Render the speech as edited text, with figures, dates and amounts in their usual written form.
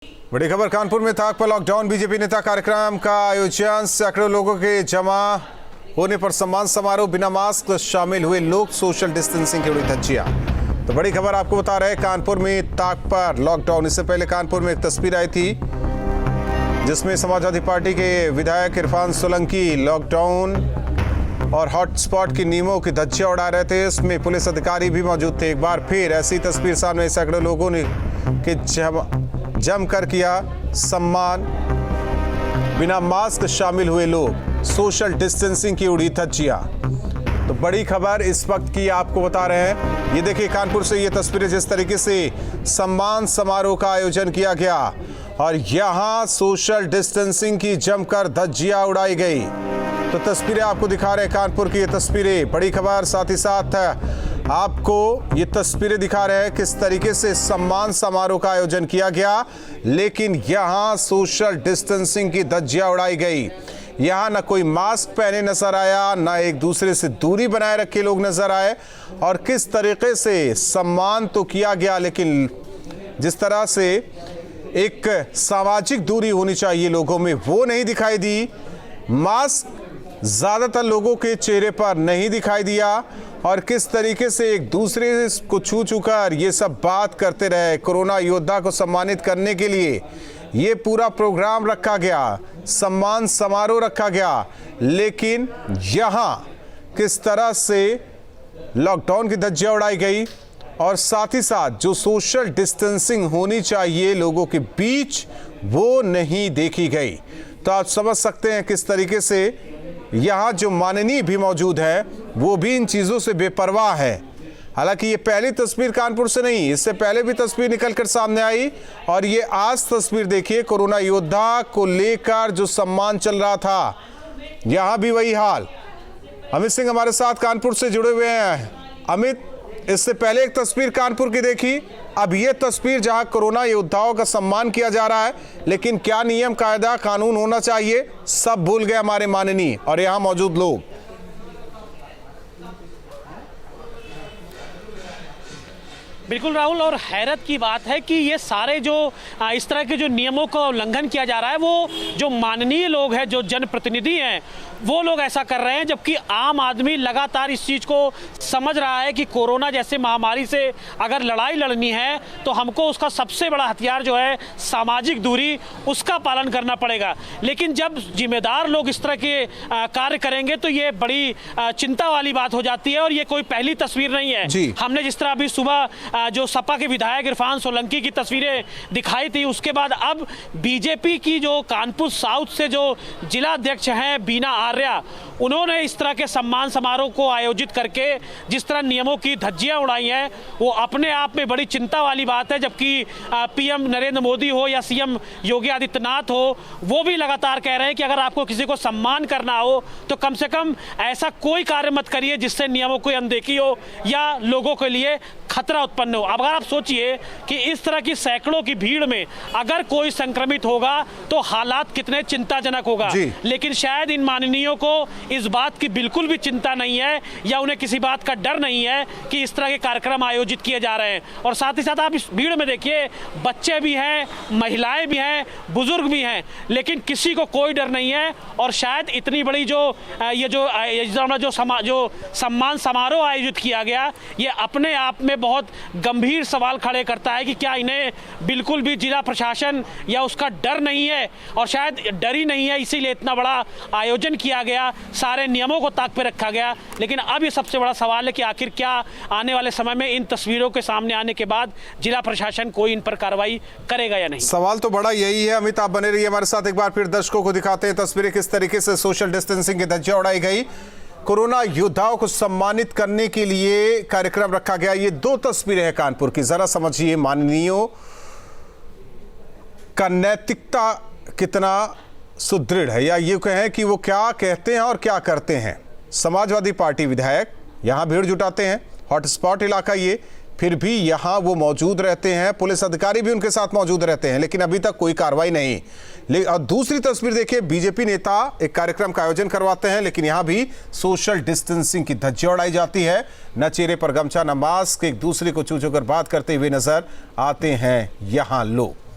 बड़ी खबर कानपुर में ताक पर लॉकडाउन। बीजेपी नेता कार्यक्रम का आयोजन, सैकड़ों लोगों के जमा होने पर सम्मान समारोह, बिना मास्क शामिल हुए लोग, सोशल डिस्टेंसिंग की उड़ी धज्जियां। तो बड़ी खबर आपको बता रहे हैं, कानपुर में ताक पर लॉकडाउन। इससे पहले कानपुर में एक तस्वीर आई थी जिसमें समाजवादी पार्टी के विधायक इरफान सोलंकी लॉकडाउन और हॉटस्पॉट के नियमों की धज्जियां उड़ा रहे थे। इसमें पुलिस अधिकारी भी मौजूद थे। एक बार फिर ऐसी तस्वीर सामने, सैकड़ों लोगों ने जमकर किया सम्मान, बिना मास्क शामिल हुए लोग, सोशल डिस्टेंसिंग की उड़ी धज्जियां। तो बड़ी खबर इस वक्त की आपको बता रहे हैं। ये देखिए कानपुर से ये तस्वीरें, जिस तरीके से सम्मान समारोह का आयोजन किया गया और यहां सोशल डिस्टेंसिंग की जमकर धज्जियां उड़ाई गई। तो तस्वीरें आपको दिखा रहे हैं, कानपुर की ये तस्वीरें। बड़ी खबर साथ ही साथ आपको ये तस्वीरें दिखा रहे हैं किस तरीके से सम्मान समारोह का आयोजन किया गया, लेकिन यहां सोशल डिस्टेंसिंग की धज्जियां उड़ाई गई। यहां ना कोई मास्क पहने नजर आया, ना एक दूसरे से दूरी बनाए रखे लोग नजर आए। और किस तरीके से सम्मान तो किया गया, लेकिन जिस तरह से एक सामाजिक दूरी होनी चाहिए लोगों में, वो नहीं दिखाई दी। मास्क ज्यादातर लोगों के चेहरे पर नहीं दिखाई दिया और किस तरीके से एक दूसरे को छू छूकर ये सब बात करते रहे। कोरोना योद्धा को सम्मानित करने के लिए ये पूरा प्रोग्राम रखा गया, सम्मान समारोह रखा गया, लेकिन यहाँ किस तरह से लॉकडाउन की धज्जियां उड़ाई गई और साथ ही साथ जो सोशल डिस्टेंसिंग होनी चाहिए लोगों के बीच, वो नहीं देखी गई। तो आप समझ सकते हैं किस तरीके से यहाँ जो माननीय भी मौजूद है वो भी इन चीज़ों से बेपरवाह है। हालांकि ये पहली तस्वीर कानपुर से नहीं, इससे पहले भी तस्वीर निकलकर सामने आई और ये आज तस्वीर देखिए, कोरोना योद्धा को लेकर जो सम्मान चल रहा था, यहाँ भी वही हाल। अमित सिंह हमारे साथ कानपुर से जुड़े हुए हैं। अमित, इससे पहले एक तस्वीर कानपुर की देखी, अब ये तस्वीर जहां कोरोना योद्धाओं का सम्मान किया जा रहा है, लेकिन क्या नियम कायदा कानून होना चाहिए सब भूल गए हमारे माननीय और यहां मौजूद लोग। बिल्कुल राहुल, और हैरत की बात है कि ये सारे जो इस तरह के जो नियमों का उल्लंघन किया जा रहा है, वो जो माननीय लोग हैं, जो जनप्रतिनिधि हैं, वो लोग ऐसा कर रहे हैं, जबकि आम आदमी लगातार इस चीज़ को समझ रहा है कि कोरोना जैसे महामारी से अगर लड़ाई लड़नी है तो हमको उसका सबसे बड़ा हथियार जो है सामाजिक दूरी, उसका पालन करना पड़ेगा। लेकिन जब जिम्मेदार लोग इस तरह के कार्य करेंगे तो ये बड़ी चिंता वाली बात हो जाती है। और ये कोई पहली तस्वीर नहीं है। हमने जिस तरह अभी सुबह जो सपा के विधायक इरफान सोलंकी की तस्वीरें दिखाई थी, उसके बाद अब बीजेपी की जो कानपुर साउथ से जो जिला अध्यक्ष हैं बीना आर्या, उन्होंने इस तरह के सम्मान समारोह को आयोजित करके जिस तरह नियमों की धज्जियां उड़ाई हैं, वो अपने आप में बड़ी चिंता वाली बात है। जबकि पीएम नरेंद्र मोदी हो या सीएम योगी आदित्यनाथ हो, वो भी लगातार कह रहे हैं कि अगर आपको किसी को सम्मान करना हो तो कम से कम ऐसा कोई कार्य मत करिए जिससे नियमों की अनदेखी हो या लोगों के लिए खतरा उत्पन्न हो। अब अगर आप सोचिए कि इस तरह की सैकड़ों की भीड़ में अगर कोई संक्रमित होगा तो हालात कितने चिंताजनक होगा। लेकिन शायद इन माननीयों को इस बात की बिल्कुल भी चिंता नहीं है या उन्हें किसी बात का डर नहीं है कि इस तरह के कार्यक्रम आयोजित किए जा रहे हैं। और साथ ही साथ आप इस भीड़ में देखिए, बच्चे भी हैं, महिलाएं भी हैं, बुजुर्ग भी हैं, लेकिन किसी को कोई डर नहीं है। और शायद इतनी बड़ी जो सम्मान समारोह आयोजित किया गया, ये अपने आप में बहुत गंभीर सवाल खड़े करता है कि क्या इन्हें बिल्कुल भी जिला प्रशासन या उसका डर नहीं है। और शायद डर ही नहीं है, इसीलिए इतना बड़ा आयोजन किया गया, सारे नियमों को ताक पे रखा गया। लेकिन अब ये सबसे बड़ा सवाल है कि आखिर क्या आने वाले समय में इन तस्वीरों के सामने आने के बाद जिला प्रशासन कोई इन पर कार्रवाई करेगा या नहीं। सवाल तो बड़ा यही है। अमित, आप बने रहिए हमारे साथ, एक बार फिर दर्शकों को दिखाते हैं तस्वीरें किस तरीके से सोशल डिस्टेंसिंग की धज्जियां उड़ाई गई। कोरोना योद्धाओं को सम्मानित करने के लिए कार्यक्रम रखा गया। ये दो तस्वीरें हैं कानपुर की, जरा समझिए माननीयों का नैतिकता कितना सुदृढ़ है, या ये कहें कि वो क्या कहते हैं और क्या करते हैं। समाजवादी पार्टी विधायक यहाँ भीड़ जुटाते हैं, हॉटस्पॉट इलाका ये, फिर भी यहाँ वो मौजूद रहते हैं, पुलिस अधिकारी भी उनके साथ मौजूद रहते हैं, लेकिन अभी तक कोई कार्रवाई नहीं। और दूसरी तस्वीर देखिए, बीजेपी नेता एक कार्यक्रम का आयोजन करवाते हैं, लेकिन यहाँ भी सोशल डिस्टेंसिंग की धज्जियां उड़ाई जाती है। न चेहरे पर गमछा, न मास्क, एक दूसरे को छू छू कर बात करते हुए नजर आते हैं यहाँ लोग।